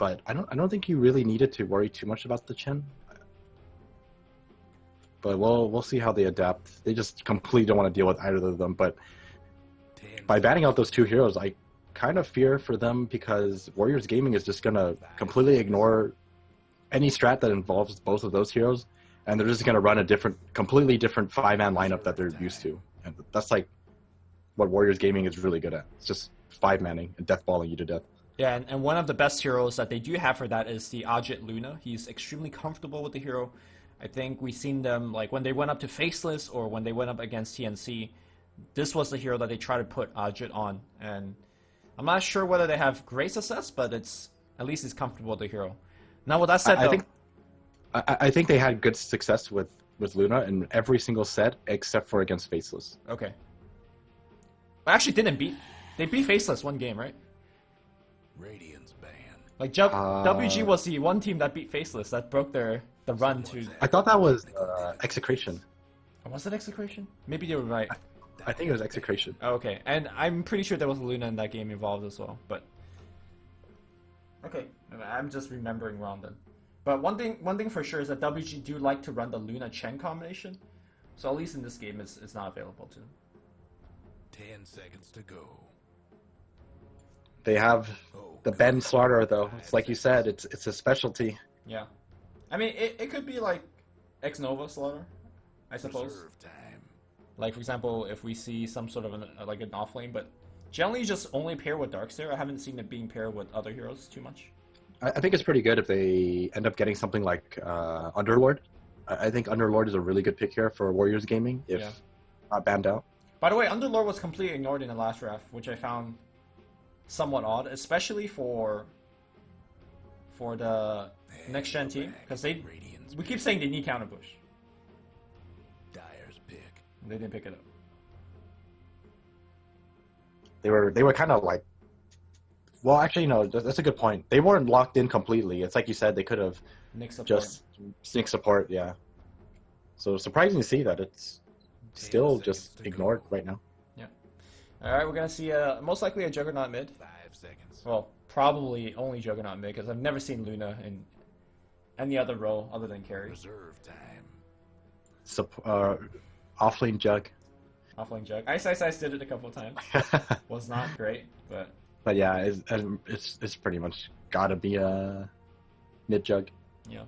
but I don't think you really needed to worry too much about the Chen. But we'll see how they adapt. They just completely don't want to deal with either of them. But by batting out those two heroes, I kind of fear for them because Warriors Gaming is just gonna completely ignore any strat that involves both of those heroes, and they're just gonna run a completely different 5-man lineup that they're used to, and that's like what Warriors Gaming is really good at. It's just 5-manning and deathballing you to death. Yeah, and one of the best heroes that they do have for that is the Ajit Luna. He's extremely comfortable with the hero. I think we've seen them, like, when they went up to Faceless or when they went up against TNC, this was the hero that they try to put Ajit on. And I'm not sure whether they have great success, but at least it's comfortable with the hero. Now, with that said, I think they had good success with Luna in every single set except for against Faceless. Okay. But actually they beat Faceless one game, right? Radiant's ban. Like, WG was the one team that beat Faceless, that broke the run to... I thought that was Execration. Was it Execration? Maybe you were right. I think it was Execration. Oh, okay, and I'm pretty sure there was Luna in that game involved as well, but... Okay, I'm just remembering wrong then. But one thing for sure is that WG do like to run the Luna-Chen combination, so at least in this game it's not available to them. 10 seconds to go. They have the Ben Slaughter, though. It's like you said, it's a specialty. Yeah. I mean, it could be like X-Nova Slaughter, I suppose. Reserve time. Like, for example, if we see some sort of an off-lane, but generally just only pair with Darkseer. I haven't seen it being paired with other heroes too much. I think it's pretty good if they end up getting something like Underlord. I think Underlord is a really good pick here for Warriors Gaming if not banned out. By the way, Underlord was completely ignored in the last draft, which I found somewhat odd, especially for the NextGen team, because we keep saying they need counter push. Dyer's pick. They didn't pick it up. They were kind of like, well, actually, no, that's a good point. They weren't locked in completely. It's like you said, they could have just sneak support, yeah. So surprising to see that it's still just ignored right now. Yeah. All right, we're gonna see most likely a Juggernaut mid. 5 seconds. Well, probably only Juggernaut mid because I've never seen Luna in any other role other than carry. Reserve time. Offlane Jug. Offlane Jug. Ice did it a couple of times. Was not great, but yeah, it's pretty much gotta be a mid Jug. Yeah.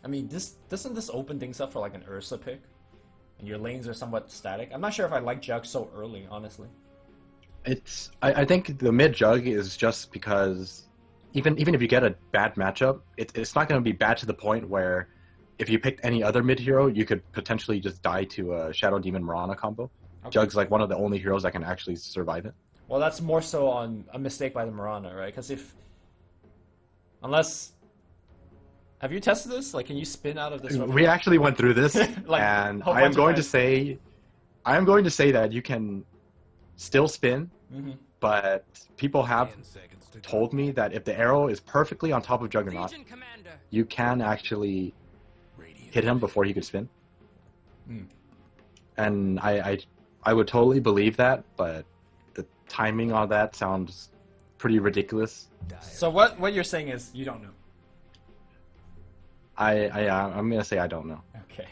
I mean, doesn't this open things up for like an Ursa pick? And your lanes are somewhat static. I'm not sure if I like Jug so early, honestly. I think the mid Jug is just because even if you get a bad matchup, it's not going to be bad to the point where if you picked any other mid hero, you could potentially just die to a Shadow Demon Mirana combo. Okay. Jug's like one of the only heroes that can actually survive it. Well, that's more so on a mistake by the Mirana, right? Because unless... Have you tested this? Like, can you spin out of this? We actually went through this, like, and I am going to say that you can still spin, but people have told me that if the arrow is perfectly on top of Juggernaut, you can actually hit him before he could spin. And I would totally believe that, but the timing on that sounds pretty ridiculous. So what you're saying is you don't know. I'm gonna say I don't know. Okay.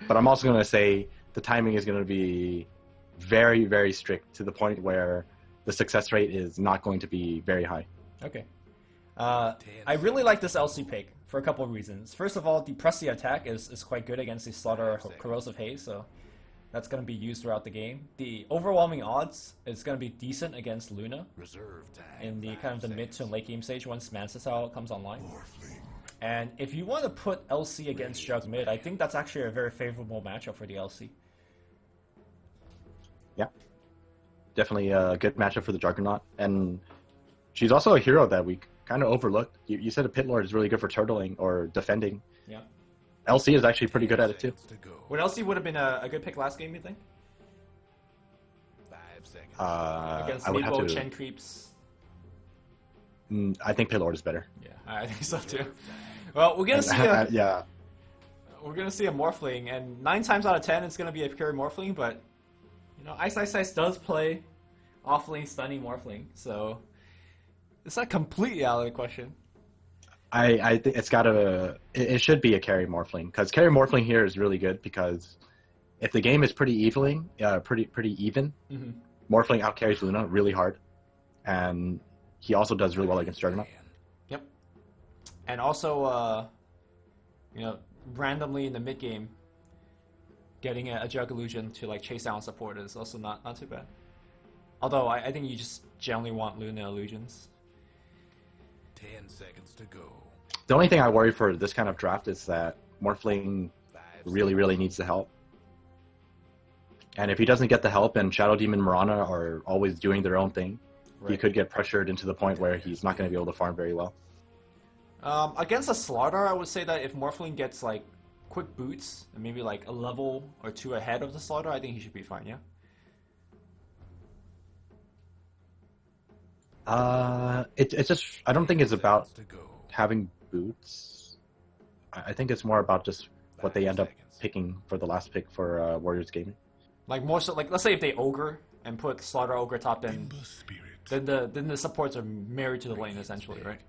But I'm also gonna say the timing is gonna be very, very strict to the point where the success rate is not going to be very high. Okay. I really like this LC pick for a couple of reasons. First of all, the press the attack is quite good against the Slaughter Corrosive Haze, so that's going to be used throughout the game. The overwhelming odds is going to be decent against Luna in the kind of the mid to late game stage once Mansa Style comes online. And if you want to put LC against Jug mid, I think that's actually a very favorable matchup for the LC. Yeah. Definitely a good matchup for the Juggernaut. And she's also a hero that we kind of overlooked. You said a Pit Lord is really good for turtling or defending. Yeah. LC is actually pretty good at it too. Would LC would have been a good pick last game, you think? 5 seconds. Against I would have Nebo, to... Chen creeps. I think Pit Lord is better. Yeah, I think so too. Well, we're gonna see a yeah. We're gonna see a Morphling, and 9 times out of 10 it's gonna be a pure Morphling. But you know, Ice does play off-lane stunning Morphling, so It's not completely out of the question. I think it should be a carry Morphling, because carry Morphling here is really good, because if the game is pretty even, Mm-hmm. Morphling outcarries Luna really hard, and he also does really well against Juggernaut. Yep. And also, randomly in the mid game, getting a Jug Illusion to like chase down support is also not too bad. Although I think you just generally want Luna illusions. 10 seconds to go. The only thing I worry for this kind of draft is that Morphling really needs the help. And if he doesn't get the help and Shadow Demon Mirana are always doing their own thing, he could get pressured into the point where he's not going to be able to farm very well. Against a Slardar, I would say that if Morphling gets like quick boots and maybe like a level or two ahead of the Slardar, I think he should be fine, yeah? It's just, I don't think it's about having boots. I think it's more about just what they end up picking for the last pick for Warriors Gaming. Like more so, like let's say if they ogre and put Slaughter ogre top, then the supports are married to the lane essentially, right?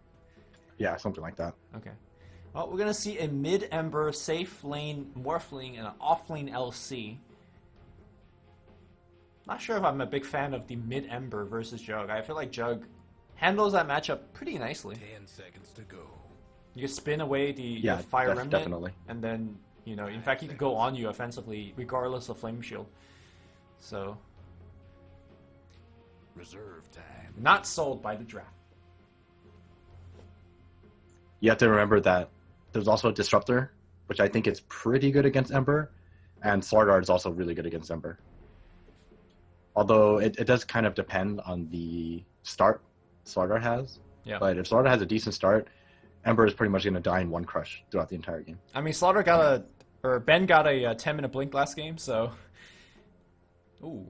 Yeah, something like that. Okay. Well, we're gonna see a mid Ember safe lane Morphling and an off lane LC. Not sure if I'm a big fan of the mid Ember versus Jug. I feel like Jug handles that matchup pretty nicely. 10 seconds to go. You can spin away the Fire Remnant, definitely. And then, in fact, he could go on you offensively regardless of Flame Shield. So, Reserve time. not sold by the draft. You have to remember that there's also a Disruptor, which I think is pretty good against Ember, and Slardar is also really good against Ember. Although it does kind of depend on the start Slardar has. Yeah. But if Slardar has a decent start, Ember is pretty much going to die in one crush throughout the entire game. I mean, Ben got a 10-minute blink last game, so... Ooh.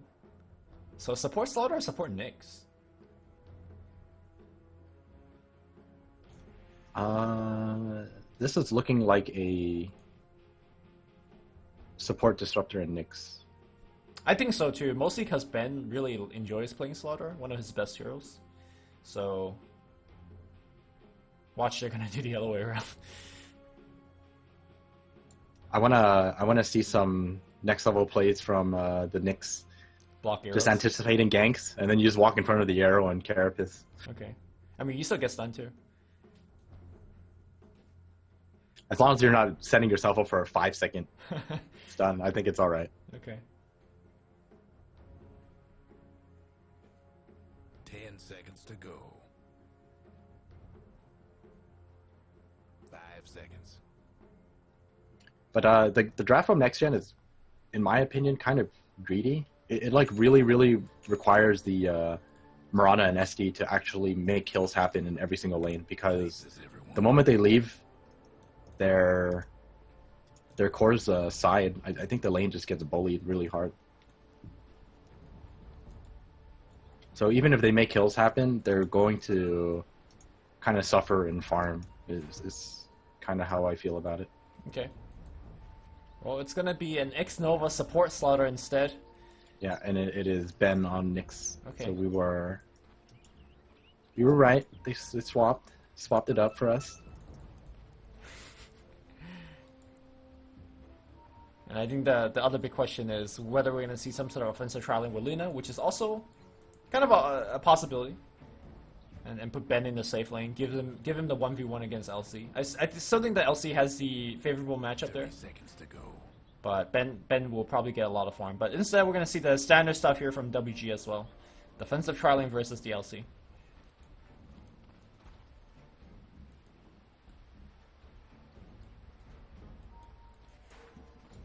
So support Slaughter or support Nyx? This is looking like a support Disruptor in Nyx. I think so too, mostly because Ben really enjoys playing Slaughter, one of his best heroes. So... Watch, they're gonna do the other way around. I wanna see some next level plays from the Nyx. Block arrows. Just anticipating ganks, and then you just walk in front of the arrow and Carapace. Okay. I mean, you still get stunned too. As long as you're not setting yourself up for a 5-second stun, I think it's alright. Okay. 10 seconds to go. 5 seconds. But the draft from NextGen is, in my opinion, kind of greedy. It like really requires the Mirana and SD to actually make kills happen in every single lane, because the moment they leave their core's side, I think the lane just gets bullied really hard. So even if they make kills happen, they're going to kind of suffer and farm. Is kind of how I feel about it. Okay. Well, it's gonna be an X-Nova support Slaughter instead. Yeah, and it is Ben on Nyx. Okay. So we were right. They swapped it up for us. And I think the other big question is whether we're gonna see some sort of offensive trialing with Luna, which is also kind of a possibility. And put Ben in the safe lane, give him the 1v1 against LC. I still think that LC has the favorable matchup there. 30 seconds to go. But Ben will probably get a lot of farm. But instead, we're going to see the standard stuff here from WG as well. Defensive trialing versus the LC.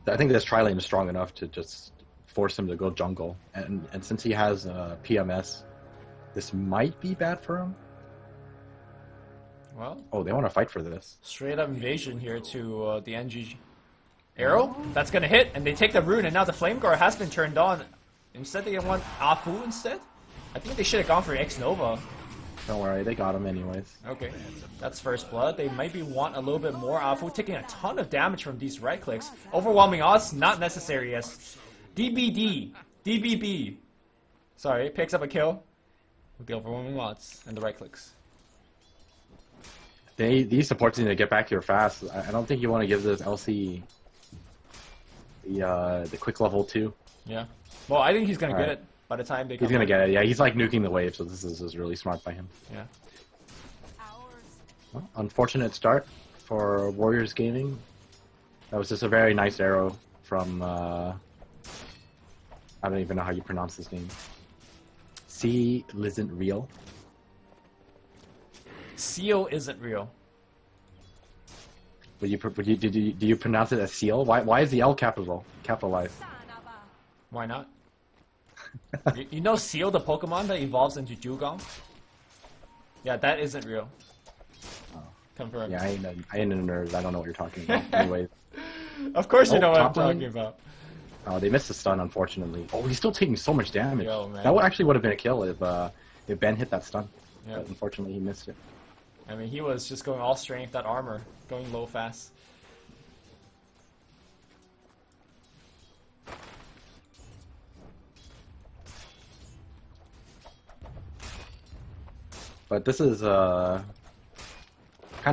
I think this tri lane is strong enough to just force him to go jungle. And since he has PMS, this might be bad for him. Well, Oh, they want to fight for this. straight up invasion here to the NG. Arrow, that's going to hit, and they take the rune, and now the Flame Guard has been turned on. Instead, they want Afu instead? I think they should have gone for X-Nova. Don't worry, they got him anyways. Okay, that's first blood. They maybe want a little bit more. Afu taking a ton of damage from these right clicks. Overwhelming odds, not necessary as DBD, DBB. Sorry, picks up a kill with the overwhelming odds and the right clicks. These supports need to get back here fast. I don't think you want to give this LC the quick level 2. Yeah. Well, I think he's gonna get Alright. it by the time they come. He's gonna in. get it. Yeah, he's like nuking the wave, so this is just really smart by him. Yeah. Well, unfortunate start for Warriors Gaming. That was just a very nice arrow from I don't even know how you pronounce his name. C isn't real. Seal isn't real. Do you pronounce it as seal? Why is the L capitalized? Why not? you know Seal, the Pokemon that evolves into Dugong? Yeah, that isn't real. Confirmed. Yeah, I ain't a nerd. I don't know what you're talking about. Anyways. Of course you know what I'm top lane? talking about. Oh, they missed the stun, unfortunately. Oh, he's still taking so much damage. Yo, man. That actually would have been a kill if Ben hit that stun. Yeah. But unfortunately, he missed it. I mean, he was just going all strength, that armor, going low fast. But this is kind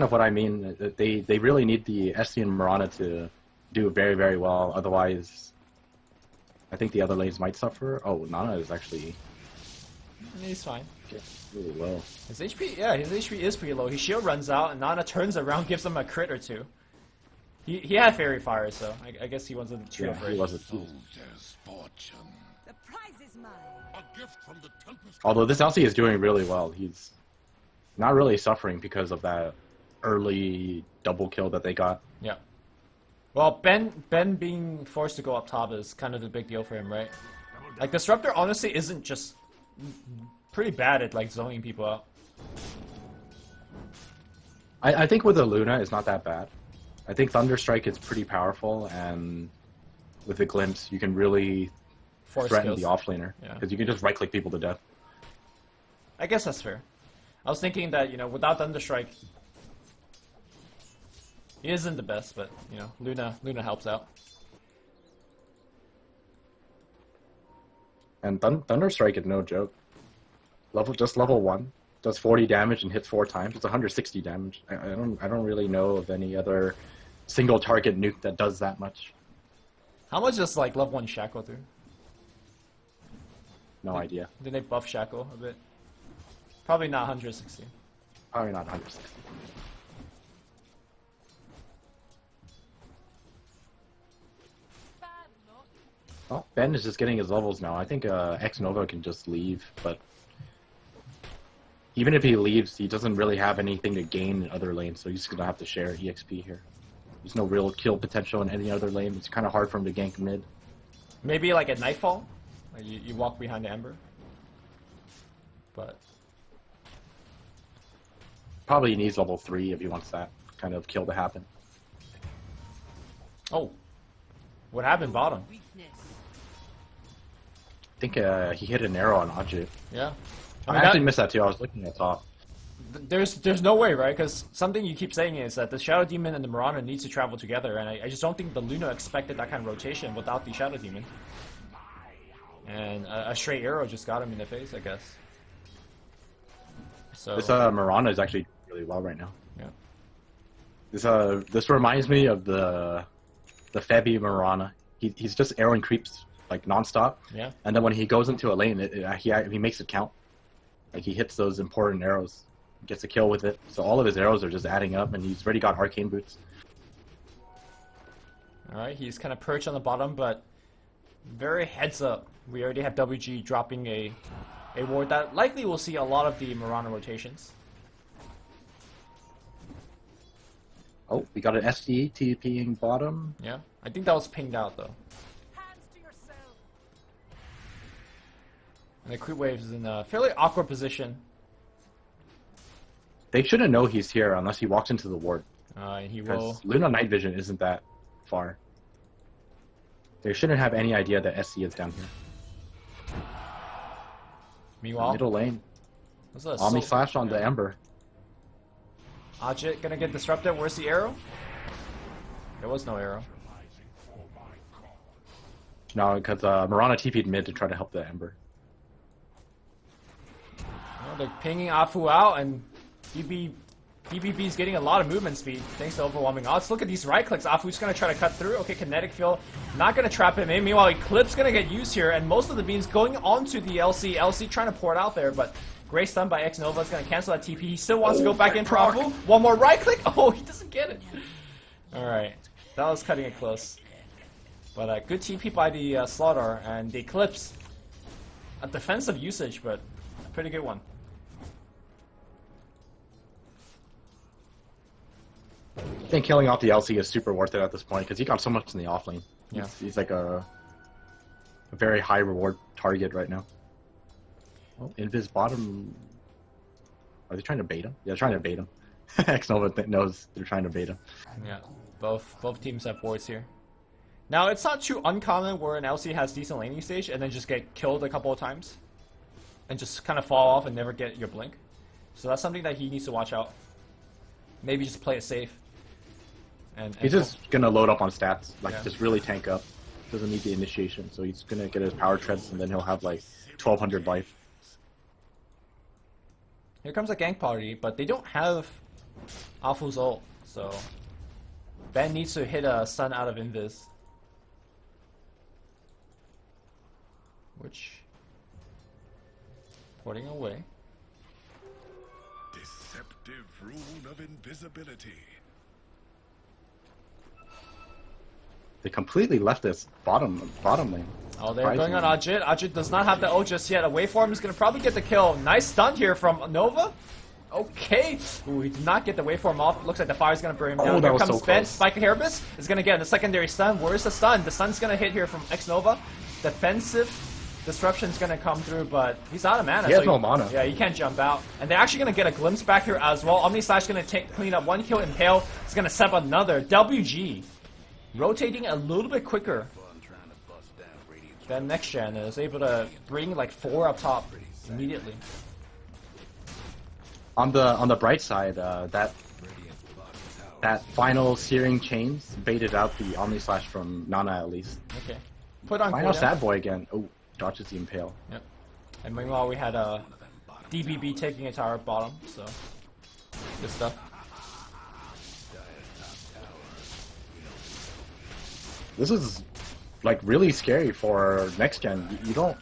of what I mean. They really need the SC and Mirana to do very, very well. Otherwise, I think the other lanes might suffer. Oh, Nana is actually He's fine. really low. His HP, yeah, his HP is pretty low. His shield runs out, and Nana turns around, gives him a crit or two. He had Fairy Fire, so I guess he wasn't too Yeah, afraid. he wasn't. Soldier's fortune. The prize is mine. A gift from the Tempest. Although this LC is doing really well. He's not really suffering because of that early double kill that they got. Yeah. Well, Ben being forced to go up top is kind of the big deal for him, right? Like, Disruptor honestly isn't just pretty bad at, like, zoning people out. I think with the Luna, it's not that bad. I think Thunderstrike is pretty powerful, and with the Glimpse, you can really Force threaten skills. the offlaner. Yeah. Because you can just right-click people to death. I guess that's fair. I was thinking that, without Thunderstrike, he isn't the best, but, Luna helps out. And Thunderstrike is no joke. Level 1 does 40 damage and hits 4 times. It's 160 damage. I don't really know of any other single target nuke that does that much. How much does, like, level 1 Shackle do? No idea. Did they buff Shackle a bit? Probably not 160. Probably not 160. Well, Ben is just getting his levels now. I think X Nova can just leave, but even if he leaves, he doesn't really have anything to gain in other lanes, so he's just gonna have to share EXP here. There's no real kill potential in any other lane. It's kind of hard for him to gank mid. Maybe, like, at Nightfall? Like, you walk behind the Ember? But... Probably he needs level 3 if he wants that kind of kill to happen. Oh. What happened bottom? Weakness. I think he hit an arrow on Ajit. Yeah. I actually missed that too. I was looking at top. There's no way, right? Because something you keep saying is that the Shadow Demon and the Mirana needs to travel together, and I just don't think the Luna expected that kind of rotation without the Shadow Demon. And a straight arrow just got him in the face, I guess. So This Mirana is actually doing really well right now. yeah. This reminds me of the Febby Mirana. He's just arrowing creeps like nonstop. Yeah. And then when he goes into a lane, he makes it count. Like he hits those important arrows, gets a kill with it. So all of his arrows are just adding up, and he's already got arcane boots. All right, he's kind of perched on the bottom, but very heads up. We already have WG dropping a ward that likely will see a lot of the Mirana rotations. Oh, we got an SD TPing bottom. Yeah, I think that was pinged out though. Hands to yourself. And the creep wave is in a fairly awkward position. They shouldn't know he's here unless he walks into the ward. And he will. Because Luna Night Vision isn't that far. They shouldn't have any idea that SC is down here. Meanwhile, Middle lane. what's that? Omni Slash on the Ember. Ajit gonna get disrupted. Where's the arrow? There was no arrow. No, because Mirana TP'd mid to try to help the Ember. Well, they're pinging Afu out, and he'd be DBB's getting a lot of movement speed thanks to overwhelming odds. Look at these right clicks. Afu's going to try to cut through. Okay, kinetic field. Not going to trap him in. Meanwhile, Eclipse going to get used here, and most of the beams going onto the LC. LC trying to pour it out there, but great stun by X-Nova is going to cancel that TP. He still wants to go back in for Afu. One more right click. Oh, he doesn't get it. Alright, that was cutting it close. But good TP by the Slaughter, and the Eclipse. A defensive usage, but a pretty good one. I think killing off the LC is super worth it at this point because he got so much in the offlane. Yeah. He's like a very high reward target right now. Oh, Invis bottom. Are they trying to bait him? Yeah, they're trying to bait him. X-Nova knows they're trying to bait him. Yeah, both teams have wards here. Now, it's not too uncommon where an LC has decent laning stage and then just get killed a couple of times. And just kind of fall off and never get your blink. So that's something that he needs to watch out. Maybe just play it safe. And he's just gonna load up on stats, like Yeah. just really tank up. Doesn't need the initiation, so he's gonna get his power treads and then he'll have like 1200 life. Here comes a gank party, but they don't have Afu's ult, so Ben needs to hit a stun out of Invis. Which, porting away. Deceptive rune of invisibility. They completely left this bottom lane. Oh, they're going on Ajit. Ajit does not have the ult just yet. A waveform is going to probably get the kill. Nice stun here from Nova. Okay. Ooh, he did not get the waveform off. Looks like the fire's going to burn him down. that Here was comes so Ben. close. Spike Hairbus is going to get the secondary stun. Where's the stun? The stun's going to hit here from X-Nova. Defensive disruption's going to come through, but he's out of mana. He has so no mana. Yeah, he can't jump out. And they're actually going to get a glimpse back here as well. Omni Slash going to clean up one kill. Impale is going to set up another. WG. Rotating a little bit quicker than NextGen is able to bring like 4 up top immediately. On the bright side, that final searing chains baited out the Omni Slash from Nana at least. Okay. Put on Final cooldown. sad boy again. Oh, dodges the impale. Yep. And meanwhile we had DBB taking a tower bottom, so good stuff. This is like really scary for NextGen. You don't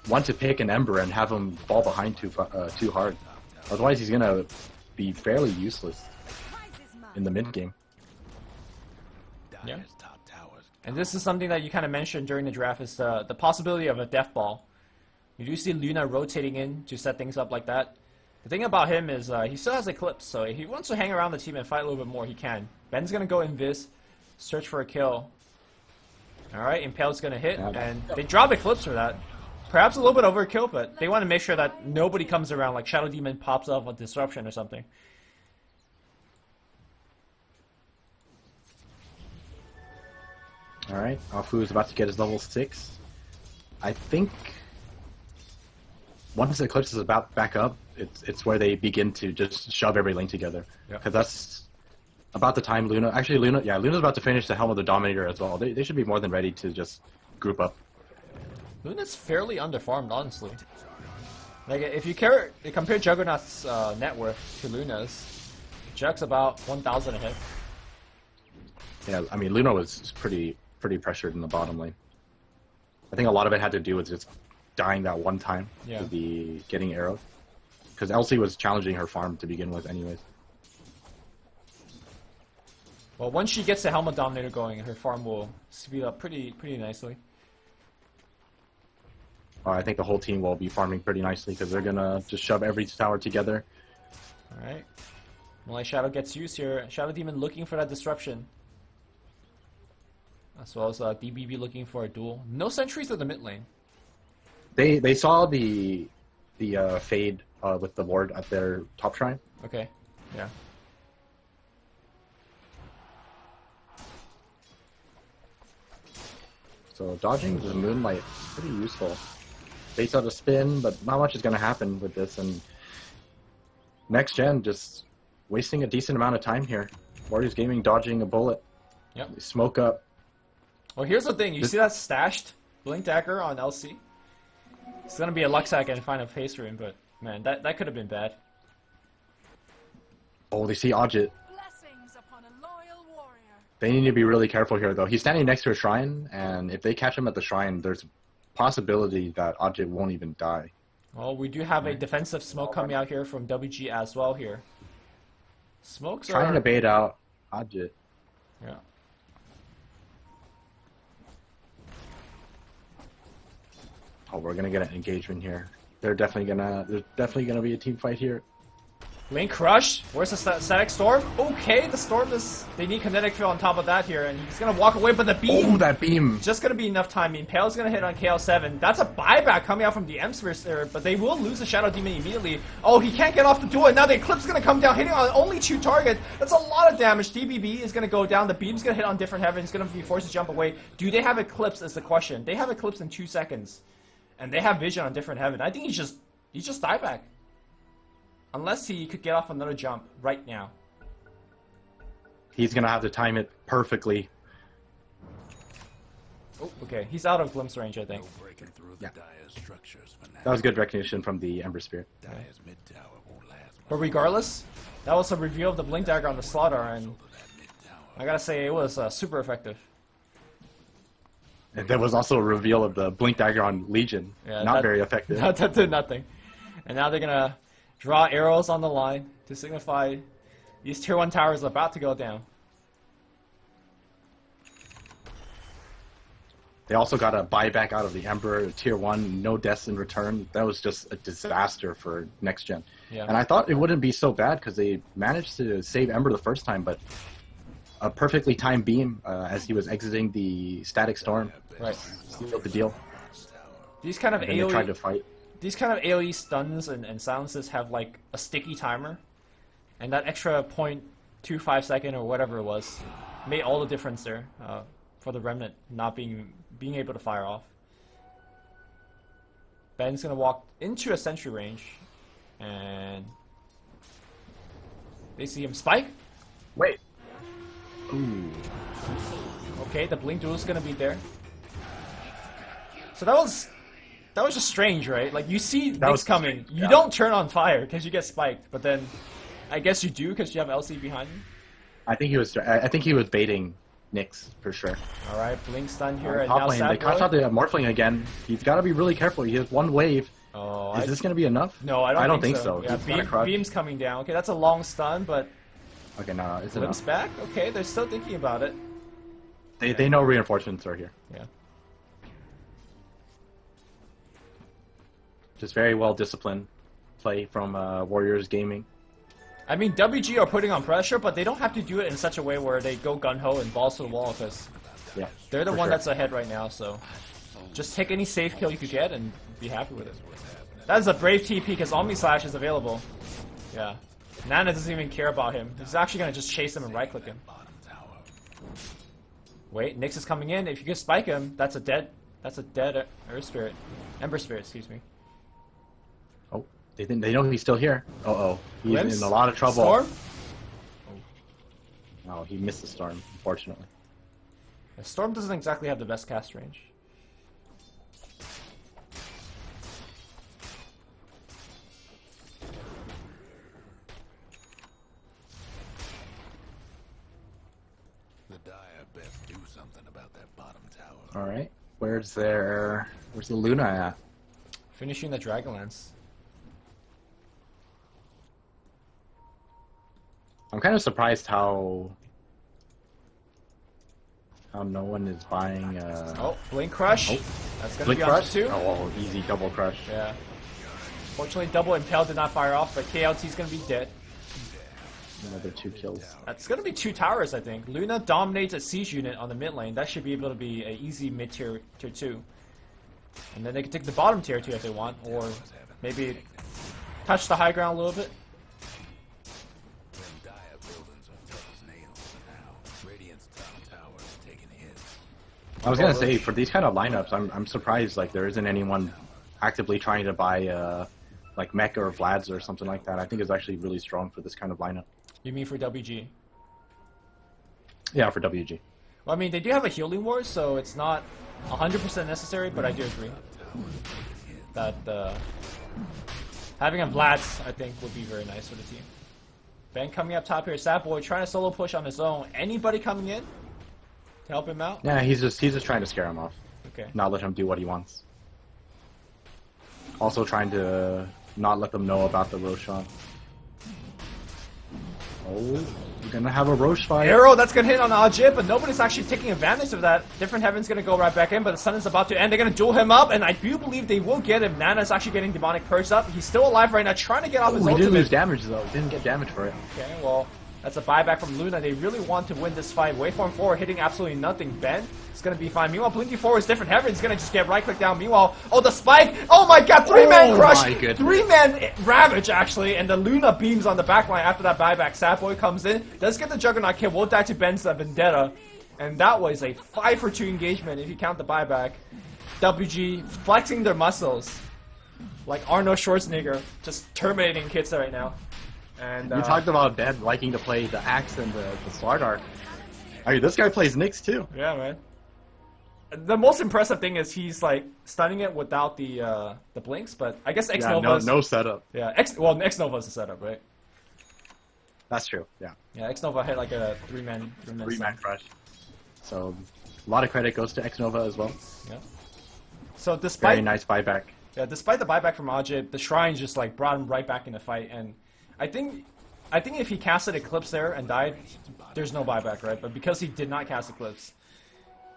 want to pick an Ember and have him fall behind too hard. Otherwise, he's gonna be fairly useless in the mid game. Yeah. And this is something that you kind of mentioned during the draft is the possibility of a death ball. You do see Luna rotating in to set things up like that. The thing about him is he still has Eclipse, so if he wants to hang around the team and fight a little bit more, he can. Ben's gonna go Invis, search for a kill. Alright, Impale's gonna hit, and they drop Eclipse for that. Perhaps a little bit overkill, but they want to make sure that nobody comes around, like Shadow Demon pops up a disruption or something. Alright, Afu is about to get his level 6. I think once Eclipse is about back up, it's where they begin to just shove every lane together. Yep. Because that's about the time Luna's about to finish the Helm of the Dominator as well. They should be more than ready to just group up. Luna's fairly underfarmed, honestly. Like, if you compare Juggernaut's net worth to Luna's, Jug's about 1,000 ahead. Yeah, I mean, Luna was pretty pressured in the bottom lane. I think a lot of it had to do with just dying that one time Yeah. to be getting arrowed. Because Elsie was challenging her farm to begin with anyways. Well, once she gets the Helmet Dominator going, her farm will speed up pretty nicely. I think the whole team will be farming pretty nicely because they're gonna just shove every tower together. Alright. Moonlight Shadow gets used here. Shadow Demon looking for that disruption. As well as DBB looking for a duel. No sentries at the mid lane. They saw the fade with the ward at their top shrine. Okay. Yeah. So dodging the Moonlight pretty useful. Baits out a spin, but not much is gonna happen with this, and NextGen just wasting a decent amount of time here. Warriors Gaming dodging a bullet. Yep. They smoke up. Well, here's the thing. You see that stashed Blink Dagger on LC? It's gonna be a luck sack and find a face rune, but man, that could have been bad. Oh, they see Ajit. Blessings upon a loyal warrior. They need to be really careful here, though. He's standing next to a shrine, and if they catch him at the shrine, there's a possibility that Ajit won't even die. Well, we do have a defensive smoke coming out here from WG as well here. Smokes Trying are... to bait out Ajit. Yeah. Oh, we're gonna get an engagement here. There's definitely gonna be a team fight here. Lane Crush. Where's the static storm? Okay, the storm is... They need kinetic field on top of that here, and he's gonna walk away, but the beam... Oh, that beam! Just gonna be enough time. Impale's gonna hit on KL7. That's a buyback coming out from the M-Sphere there, but they will lose the Shadow Demon immediately. Oh, he can't get off the duel, and now the Eclipse is gonna come down, hitting on only 2 targets. That's a lot of damage. DBB is gonna go down. The beam's gonna hit on different heaven. He's gonna be forced to jump away. Do they have Eclipse is the question. They have Eclipse in 2 seconds. And they have vision on different heaven. I think he's just dieback. Unless he could get off another jump right now. He's gonna have to time it perfectly. Oh, okay. He's out of glimpse range, I think. No breaking through the Dire's structures for now. That was good recognition from the Ember Spirit. Dire's mid tower won't last But regardless, that was a reveal of the Blink Dagger on the Slaughter, and I gotta say it was super effective. And there was also a reveal of the Blink Dagger on Legion. Yeah, Not very effective. That did nothing. And now they're gonna draw arrows on the line to signify these tier 1 towers are about to go down. They also got a buyback out of the Ember, tier 1, no deaths in return. That was just a disaster for NextGen. Yeah. And I thought it wouldn't be so bad because they managed to save Ember the first time, but a perfectly timed beam as he was exiting the static storm Right. sealed the deal. These kind of And then they tried to fight. These kind of AoE stuns and silences have like a sticky timer, and that extra 0.25 second or whatever it was made all the difference there for the Remnant not being able to fire off. Ben's gonna walk into a sentry range, and they see him spike. Wait. Ooh. Okay, the blink duel is gonna be there. So that was just strange, right? Like you see Nyx coming, you don't turn on fire because you get spiked, but then I guess you do because you have LC behind you. I think he was baiting Nyx for sure. All right, blink stun here, and Top now lane, they caught out the Morphling again. He's got to be really careful. He has one wave. Oh, Is this going to be enough? No, I don't think so. Yeah, He's got a beam's coming down. Okay, that's a long stun, but Okay, no, it's glimpse enough. back. Okay, they're still thinking about it. They know reinforcements are here. Yeah. Just very well disciplined play from Warriors Gaming. I mean, WG are putting on pressure, but they don't have to do it in such a way where they go gun-ho and balls to the wall, because Yeah, they're the for one sure. that's ahead right now, so just take any safe kill you could get and be happy with it. That is a brave TP, because Omni Slash is available. Yeah. Nana doesn't even care about him. He's actually going to just chase him and right-click him. Wait, Nyx is coming in. If you could spike him, that's a dead Earth Spirit. Ember Spirit, excuse me. Oh, they know he's still here. He's Glimpse? in a lot of trouble. Storm? No, he missed the storm, unfortunately. Yeah, Storm doesn't exactly have the best cast range. The Dire best do something about that bottom tower. All right, where's the Luna at? Finishing the Dragonlance. I'm kind of surprised how no one is buying. Oh, Blink Crush. Oh. That's going to Blink be on Crush? too. Oh, easy double crush. Yeah. Fortunately, Double Impale did not fire off, but KLT's going to be dead. Another 2 kills. That's going to be 2 towers, I think. Luna dominates a siege unit on the mid lane. That should be able to be an easy mid-tier tier 2. And then they can take the bottom tier 2 if they want, or maybe touch the high ground a little bit. Them Dire buildings are tough as nails for now. Radiant's top tower is taking hits. I was gonna say, for these kind of lineups, I'm surprised like there isn't anyone actively trying to buy like Mech or Vlad's or something like that. I think it's actually really strong for this kind of lineup. You mean for WG? Yeah, for WG. Well, I mean, they do have a healing ward, so it's not 100% necessary, but I do agree that having a Vlad's, I think, would be very nice for the team. Ben coming up top here. Sad Boy trying to solo push on his own. Anybody coming in to help him out? Yeah, he's just trying to scare him off. Okay. Not let him do what he wants. Also trying to not let them know about the Roshan. Oh, we're gonna have a Roche fight. Arrow that's gonna hit on Ajit, but nobody's actually taking advantage of that. Different Heaven's gonna go right back in, but the Sun is about to end. They're gonna duel him up, and I do believe they will get him. Nana's actually getting demonic purged up. He's still alive right now, trying to get off his He ultimate. didn't lose damage though. Didn't get damage for it. Okay, well, that's a buyback from Luna. They really want to win this fight. Waveform 4 hitting absolutely nothing. Ben is going to be fine. Meanwhile, Blinky 4 is different. Heaven's going to just get right-click down. Meanwhile, oh, the spike! Oh my god, 3-man crush! My goodness. 3-man ravage, actually, and the Luna beams on the backline after that buyback. Sad Boy comes in, does get the Juggernaut kill, will die to Ben's Vendetta, and that was a 5-for-2 engagement if you count the buyback. WG flexing their muscles like Arnold Schwarzenegger, just terminating kids right now. And You talked about Ben liking to play the Axe and the Slardar. I mean, this guy plays Nyx too. yeah, man. The most impressive thing is he's like stunning it without the blinks, but I guess X Yeah, Nova. no setup. Yeah, X Nova is the setup, right? That's true. Yeah, Yeah, X Nova hit like a three-man three-man crush. So a lot of credit goes to X Nova as well. Yeah. So Very despite nice buyback. yeah, despite the buyback from Ajit, the Shrine just like brought him right back in the fight, and I think if he casted Eclipse there and died, there's no buyback, right? But because he did not cast Eclipse,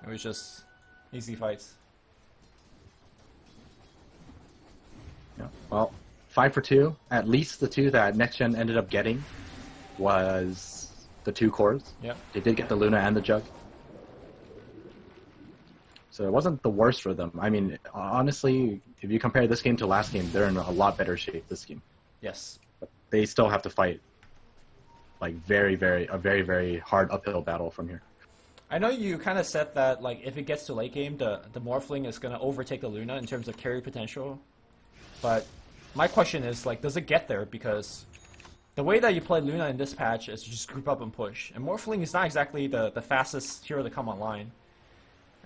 it was just easy fights. Yeah. Well, 5-for-2. At least the 2 that NextGen ended up getting was the 2 cores. Yep. They did get the Luna and the Jug. So it wasn't the worst for them. I mean, honestly, if you compare this game to last game, they're in a lot better shape this game. Yes. But they still have to fight like very, very hard uphill battle from here. I know you kind of said that like if it gets to late game, the Morphling is going to overtake the Luna in terms of carry potential. But my question is like, does it get there? Because the way that you play Luna in this patch is just group up and push. And Morphling is not exactly the fastest hero to come online.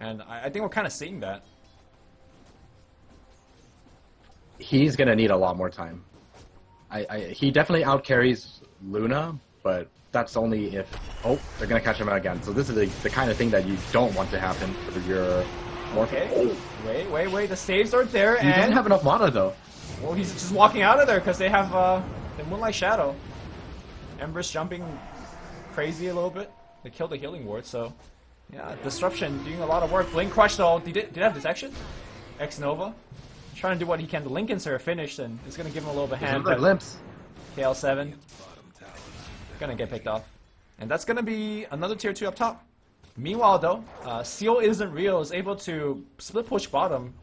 And I think we're kind of seeing that. He's gonna need a lot more time. He definitely outcarries Luna, but that's only if they're gonna catch him out again. So this is the kind of thing that you don't want to happen for your Morphin. Okay. Wait. The saves aren't there, He and doesn't have enough mana though. well, he's just walking out of there because they have the Moonlight Shadow. Ember's jumping crazy a little bit. They killed the healing ward, so yeah, Disruption doing a lot of work. Blink Crush though, did it have detection? X Nova trying to do what he can. The Lincolns are finished, and it's gonna give him a little bit of hand. Another glimpse. KL7 gonna get picked off, and that's gonna be another tier 2 up top. Meanwhile though, Seal isn't real, is able to split push bottom.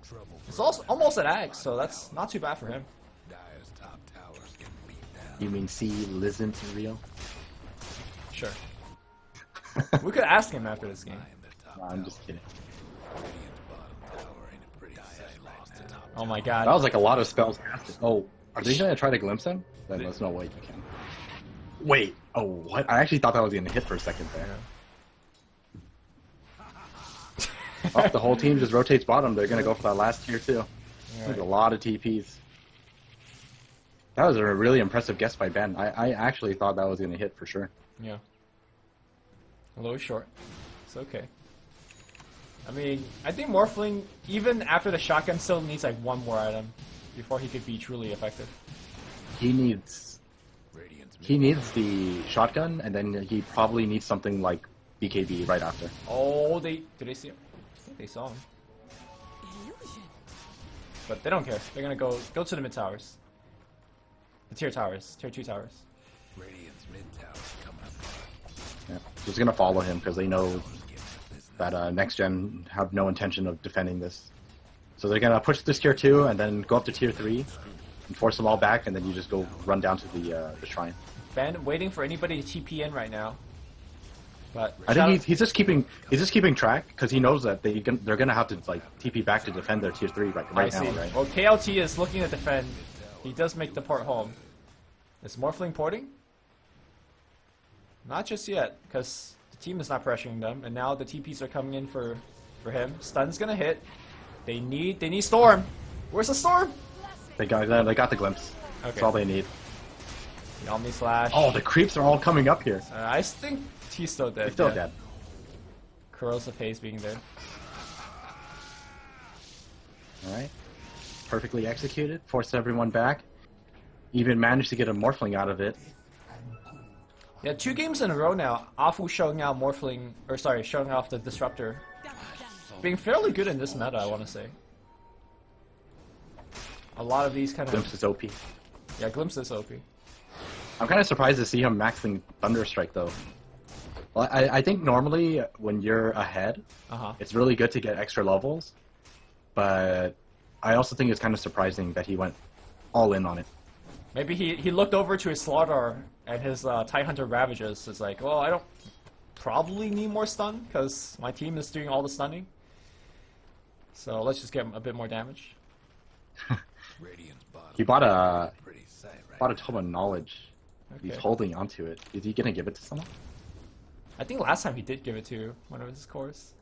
It's also almost an Axe, so that's not too bad for him. Dyer's top towers get beat down. You mean C isn't real? Sure. We could ask him after this game. No, I'm just kidding. Radiant's bottom tower ain't a pretty sight right now. Oh my god. That was like a lot of spells casted. Oh, are they gonna try to glimpse him? Then there's no way you can. Wait. Oh, what? I actually thought that was gonna hit for a second there. Oh, the whole team just rotates bottom. They're gonna go for that last tier too. There's a lot of TPs. That was a really impressive guess by Ben. I actually thought that was gonna hit for sure. Yeah. A little short. It's okay. I mean, I think Morphling, even after the shotgun, still needs like one more item before he could be truly effective. He needs Radiant's the shotgun, and then he probably needs something like BKB right after. Oh, did they see him? I think they saw him. Illusion. But they don't care. They're gonna go to the mid towers. The tier towers. Tier 2 towers. Radiant's mid tower's coming up. Yeah. Just gonna follow him because they know that NextGen have no intention of defending this. So they're gonna push this tier 2 and then go up to tier 3 and force them all back, and then you just go run down to the shrine. Ben waiting for anybody to TP in right now. But I think he's just keeping track because he knows that they're gonna have to like TP back to defend their tier 3 right I now, see. right? Well, KLT is looking to defend. He does make the port home. Is Morphling porting? Not just yet, because the team is not pressuring them, and now the TPs are coming in for him. Stun's gonna hit. They need Storm. Where's the Storm? They got the glimpse. Okay. That's all they need. Yami slash. Oh, the creeps are all coming up here. I think he's still dead. He's still yeah. dead. Corrosive Haze being there. Alright. Perfectly executed. Forced everyone back. Even managed to get a Morphling out of it. Yeah, 2 games in a row now. Afu showing out Morphling, or sorry, showing off the Disruptor. Being fairly good in this meta, I want to say. A lot of these kind of... Glimpse is OP. Yeah, Glimpse is OP. I'm kind of surprised to see him maxing Thunderstrike though. Well, I think normally when you're ahead, it's really good to get extra levels. But I also think it's kind of surprising that he went all in on it. Maybe he looked over to his Slaughter and his Tidehunter Ravages. It's like, well, I don't probably need more stun because my team is doing all the stunning. So let's just get a bit more damage. He bought a Pretty sight, right? bought a ton of knowledge. Okay. He's holding onto it. Is he gonna give it to someone? I think last time he did give it to one of his cores.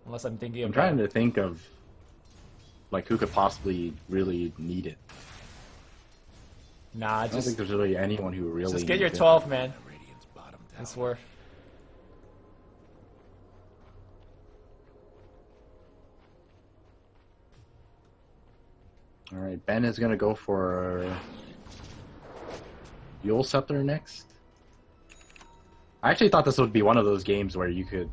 Unless I'm thinking of... I'm trying to think of like who could possibly really need it. Nah, I don't think just there's really anyone who really get your needs it. 12, man. Radiant's bottom tower. It's worth. Alright, Ben is gonna go for Yule Scepter next. I actually thought this would be one of those games where you could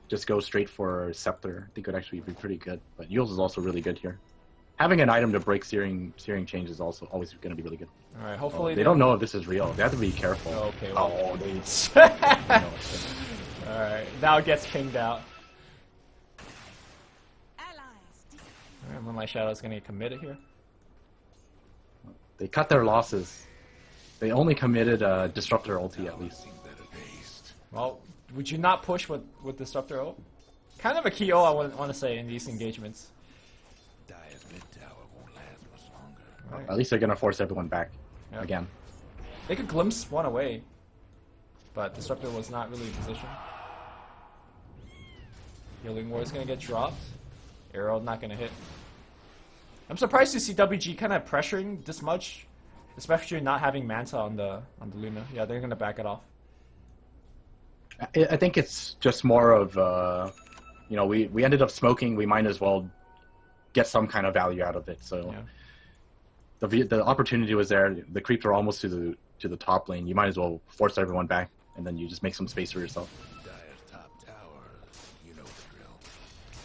just go straight for Scepter. I think it would actually be pretty good. But Yule's is also really good here. Having an item to break searing change is also always going to be really good. All right, hopefully They don't know if this is real. They have to be careful. Oh, okay. Well. Oh, they... All right, now it gets pinged out. All right, Moonlight Shadow's gonna get committed here. They cut their losses. They only committed a Disruptor ulti at least. Well, would you not push with Disruptor ult? Kind of a key ult I want to say in these engagements. Dire's mid tower won't last much longer. Right. At least they're going to force everyone back Yeah. again. They could glimpse one away, but Disruptor was not really in position. Healing Ward is gonna get dropped. Arrow not gonna hit. I'm surprised to see WG kind of pressuring this much, especially not having Manta on the Luna. Yeah, they're gonna back it off. I think it's just more of, you know, we ended up smoking. We might as well get some kind of value out of it. So Yeah. the opportunity was there. The creeps are almost to the top lane. You might as well force everyone back, and then you just make some space for yourself. Dire's top tower, you know the drill.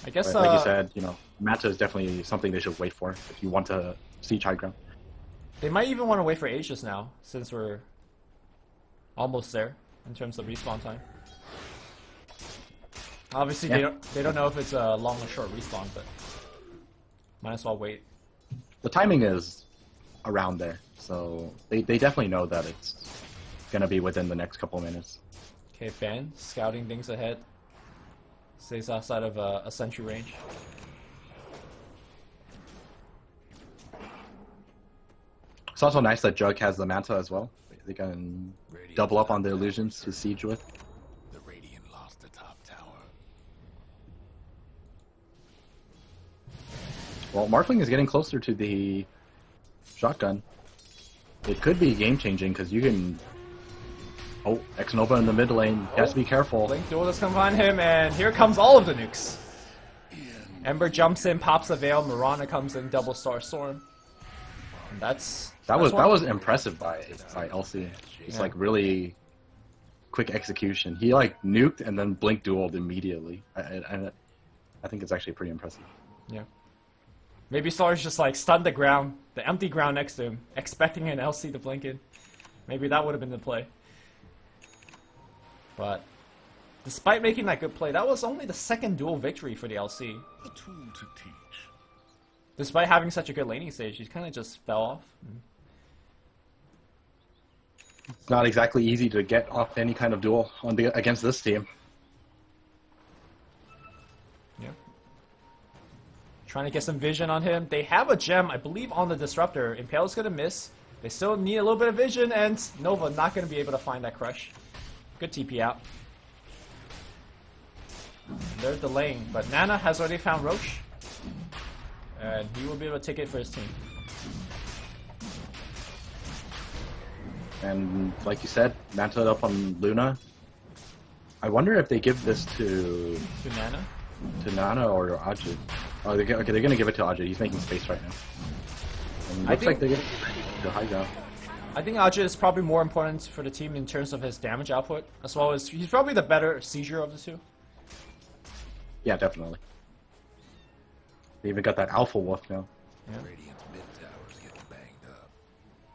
I guess But like you said, you know, Manta is definitely something they should wait for if you want to siege high ground. they might even want to wait for Aegis now, since we're almost there in terms of respawn time. Obviously, Yeah. they don't know if it's a long or short respawn, but might as well wait. The timing is around there, so they definitely know that it's gonna be within the next couple minutes. Okay, Ben scouting things ahead. Stays outside of a sentry range. It's also nice that Jug has the Manta as well. They can double up on the illusions to siege with. The Radiant lost the top tower. Well, Morphling is getting closer to the shotgun. It could be game changing because you can. Oh, X-Nova in the mid lane. You have to be careful. Blink Duelist come on him, and here comes all of the nukes. Ember jumps in, pops a veil. Mirana comes in, double star storm. And That was one. impressive by LC. It's Yeah. like really quick execution. He like nuked and then blink dueled immediately. I think it's actually pretty impressive. Yeah. Maybe Star's just like stunned the ground, the empty ground next to him, expecting an LC to blink in. Maybe that would have been the play. But despite making that good play, that was only the second duel victory for the LC. A tool to teach. Despite having such a good laning stage, he kind of just fell off. It's not exactly easy to get off any kind of duel against this team. Yeah. Trying to get some vision on him. They have a gem, I believe, on the Disruptor. Impale's gonna miss. They still need a little bit of vision, and Nova not gonna be able to find that crush. Good TP out. They're delaying, but Nana has already found Roche. And he will be able to take it for his team. And like you said, Manta up on Luna. I wonder if they give this to Nana? Nana or Ajit. Oh, they're gonna give it to Ajit. He's making space right now. And it looks like they're gonna give it to high ground. I think Ajit is probably more important for the team in terms of his damage output, as well as he's probably the better seizure of the two. Yeah, definitely. They even got that Alpha Wolf now. Yeah. Radiant's mid tower's getting banged up.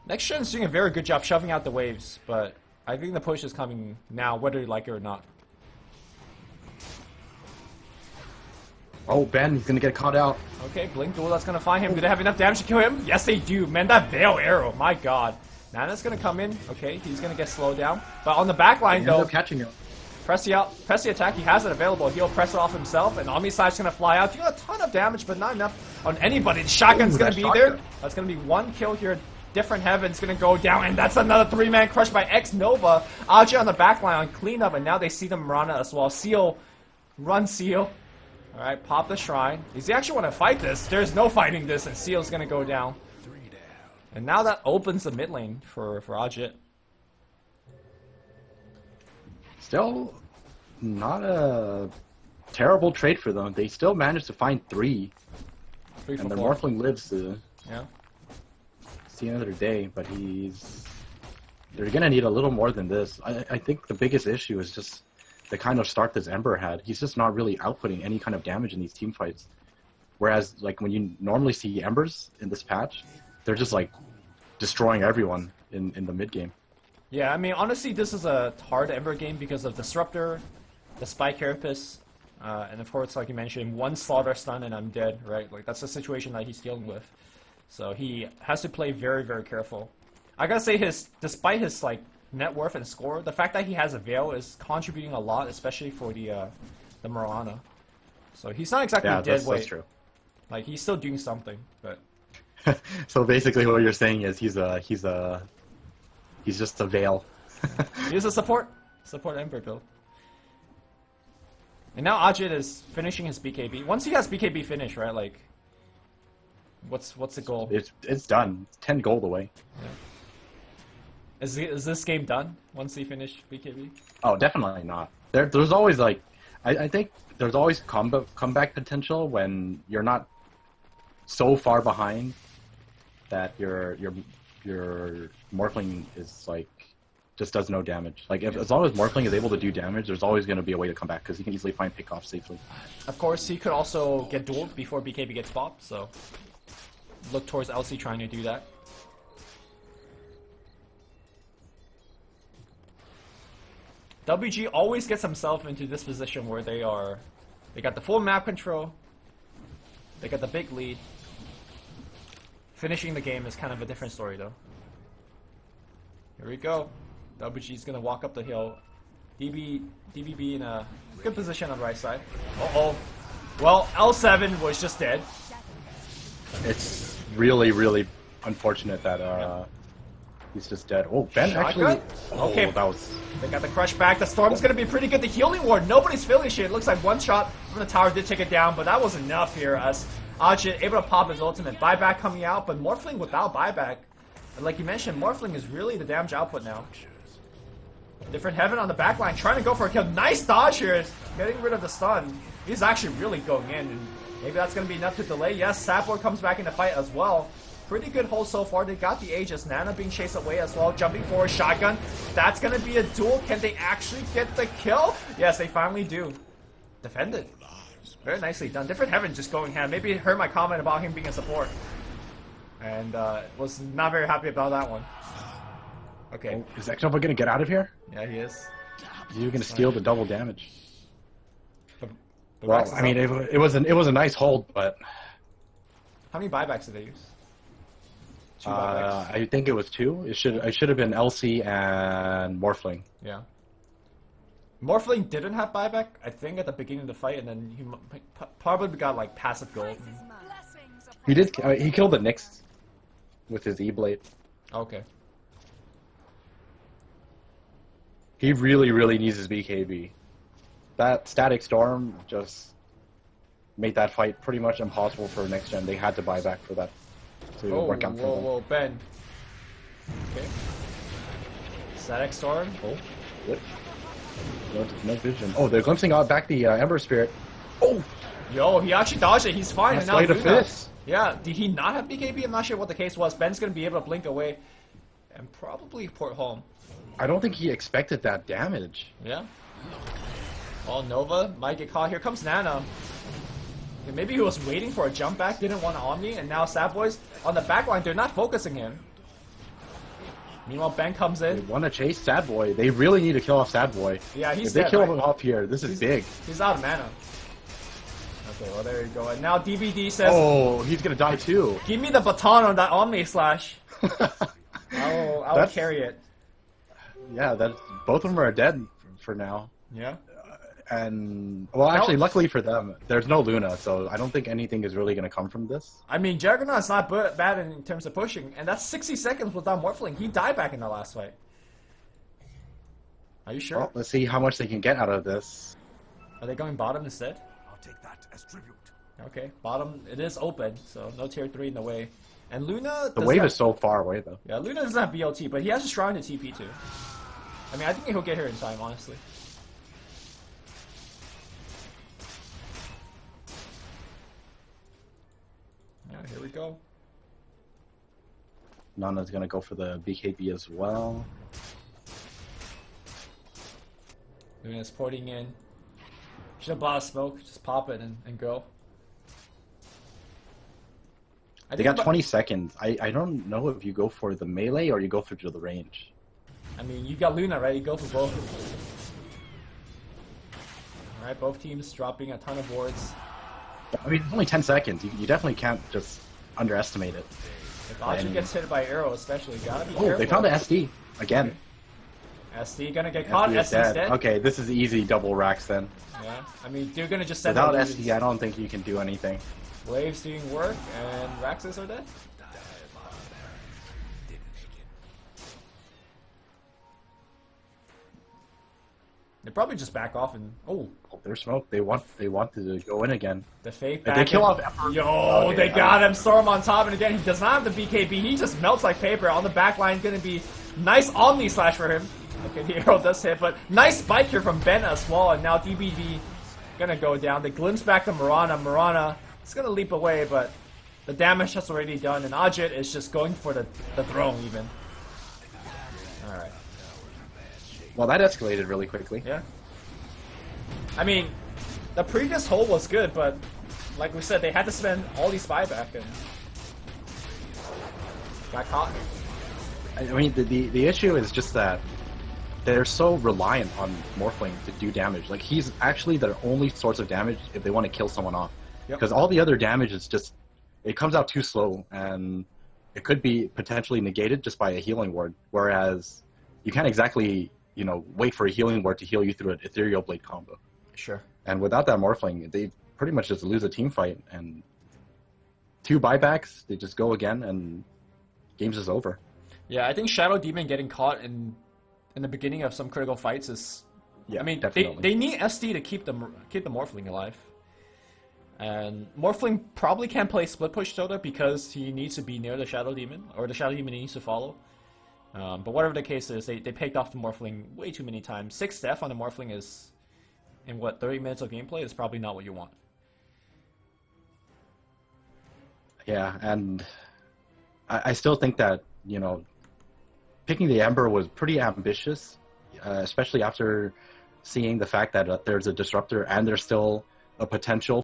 NextGen's doing a very good job shoving out the waves, but I think the push is coming now, whether you like it or not. Oh, Ben, he's gonna get caught out. Okay, Blink Duel, that's gonna find him. Do they have enough damage to kill him? Yes, they do. Man, that Veil arrow, my god. Nana's gonna come in. Okay, he's gonna get slowed down. But on the back line, He though, ends up catching him. press the attack. He has it available. He'll press it off himself, and Omni-Side's gonna fly out. You got a ton of damage, but not enough on anybody. The shotgun's Ooh, gonna that be shotgun. there. That's gonna be one kill here. Different Heaven's gonna go down, and that's another 3-man crush by X Nova. Aji on the back line on cleanup, and now they see the Mirana as well. Seal, run Seal. Alright, pop the shrine. Does he actually want to fight this? There's no fighting this, and Seal's gonna go down. 3 down. And now that opens the mid lane for Ajit. Still not a terrible trade for them. They still managed to find 3. 3 for And the 4. Morphling lives to Yeah. see another day, but they're gonna need a little more than this. I think the biggest issue is just the kind of start this Ember had. He's just not really outputting any kind of damage in these team fights. Whereas, like, when you normally see Embers in this patch, they're just, like, destroying everyone in the mid game. Yeah, I mean, honestly, this is a hard Ember game because of Disruptor, the Spike Carapace, and of course, like you mentioned, one Slaughter stun and I'm dead, right? Like, that's the situation that he's dealing with. So he has to play very, very careful. I gotta say, despite his, like, net worth and score, the fact that he has a Veil is contributing a lot, especially for the Mirana. So he's not exactly dead that's weight. true. Like, he's still doing something, but... So basically what you're saying is he's just a Veil. He's a support Ember build. And now Ajit is finishing his BKB. Once he has BKB finished, right? Like, what's the goal? It's done. It's 10 gold away. Is this game done once he finished BKB? Oh, definitely not. There's always, like, I think there's always comeback potential when you're not so far behind that your Morphling is, like, just does no damage. Like, as long as Morphling is able to do damage, there's always going to be a way to come back because he can easily find pickoff safely. Of course, he could also get dueled before BKB gets popped, so look towards LC trying to do that. WG always gets himself into this position where they got the full map control, they got the big lead. Finishing the game is kind of a different story though. Here we go. WG's gonna walk up the hill. DBB in a good position on the right side. Uh-oh. Well, L7 was just dead. It's really, really unfortunate that he's just dead. Oh, Ben Shotgun? actually... Oh, Okay. that was... They got the crush back. The storm's gonna be pretty good. The healing ward, nobody's feeling shit. It looks like one shot from the tower did take it down, but that was enough here as Ajit able to pop his ultimate. Buyback coming out, but Morphling without buyback. And like you mentioned, Morphling is really the damage output now. Different Heaven on the back line, trying to go for a kill. Nice dodge here, getting rid of the stun. He's actually really going in, and maybe that's going to be enough to delay. Yes, Sapor comes back in the fight as well. Pretty good hold so far. They got the Aegis. Nana being chased away as well. Jumping forward, shotgun. That's going to be a duel. Can they actually get the kill? Yes, they finally do. Defended. Very nicely done. Different Heaven just going ham. Maybe heard my comment about him being a support. And was not very happy about that one. Okay. Is Xnova going to get out of here? Yeah, he is. You're going to steal the double damage. The Well, backs is I mean, up. it was a nice hold, but How many buybacks did they use? 2 buybacks. I think it was 2. It should have been LC and Morphling. Yeah. Morphling didn't have buyback, I think, at the beginning of the fight, and then he probably got, like, passive gold. He did. He killed the Nyx with his E-blade. Okay. He really, really needs his BKB. That static storm just made that fight pretty much impossible for NextGen. They had to buy back for that to work out for them. Whoa, Ben. Okay. Static Storm. Oh, yep. No vision. Oh, they're glimpsing out back the Ember Spirit. Oh, Yo, he actually dodged it. He's fine. that's And now Flight of Luna. Fists. Yeah, did he not have BKB? I'm not sure what the case was. Ben's gonna be able to blink away and probably port home. I don't think he expected that damage. Yeah. Oh, Nova might get caught. Here comes Nana. Okay, maybe he was waiting for a jump back, didn't want to Omni, and now Sad Boys on the back line, they're not focusing him. Meanwhile, Ben comes They in. want to chase Sad Boy. They really need to kill off Sad Boy. Yeah, he's If they dead, kill right? him off here, this is big. He's out of mana. Okay, well, there you go. And now DBD says, Oh, he's gonna die too. give me the baton on that Omni Slash. I will That's- carry it. Yeah, that both of them are dead for now. Yeah. And well, actually, luckily for them, there's no Luna, so I don't think anything is really gonna come from this. I mean, Juggernaut's not bad in terms of pushing, and that's 60 seconds without Morphling. He died back in the last fight. Are you sure? Well, let's see how much they can get out of this. Are they going bottom instead? I'll take that as tribute. Okay, bottom. It is open, so no tier 3 in the way. And Luna. The does wave have- is so far away, though. Yeah, Luna doesn't have BLT, but he has a shrine to TP too. I mean, I think he'll get here in time, honestly. Yeah, here we go. Nana's gonna go for the BKB as well. Luna's porting in. Should have bought a smoke, just pop it and go. I They think got 20 seconds. I don't know if you go for the melee or you go for the range. I mean, you got Luna, right? You go for both. Alright, both teams dropping a ton of wards. I mean, it's only 10 seconds. You definitely can't just underestimate it. If Audrey gets hit by arrow, especially, gotta be Oh, careful. they found an SD again. SD gonna get caught. SD is SD's dead. Okay, this is easy double racks then. Yeah, I mean, they're gonna just send Without out SD, I don't think you can do anything. Waves doing work, and Raxus are dead. They probably just back off and oh, Their smoke. They want to go in again. the fake If back. they kill in. off Emperor- Yo, Okay, they got him. Storm on top, and again, he does not have the BKB. He just melts like paper. On the back line, gonna be nice Omni Slash for him. Okay, the arrow does hit, but nice spike here from Ben as well, and now DBD gonna go down. They glimpse back to Mirana. Mirana is gonna leap away, but the damage has already done, and Ajit is just going for the throne even. Alright. Well, that escalated really quickly. Yeah. I mean, the previous hole was good, but like we said, they had to spend all these buyback and got caught. I mean, the issue is just that they're so reliant on Morphling to do damage. Like, he's actually their only source of damage if they want to kill someone off. Yep. Because all the other damage is just, it comes out too slow, and it could be potentially negated just by a healing ward. Whereas you can't exactly, wait for a healing ward to heal you through an Ethereal Blade combo. Sure. And without that Morphling, they pretty much just lose a team fight. And 2 buybacks, they just go again, and games is over. Yeah, I think Shadow Demon getting caught in the beginning of some critical fights is. Yeah, I mean, definitely. they need SD to keep the Morphling alive. And Morphling probably can't play split push Dota because he needs to be near the Shadow Demon, or the Shadow Demon needs to follow. But whatever the case is, they picked off the Morphling way too many times. 6 death on the Morphling is, in 30 minutes of gameplay, is probably not what you want. Yeah, and I still think that, picking the Ember was pretty ambitious, especially after seeing the fact that there's a Disruptor and there's still a potential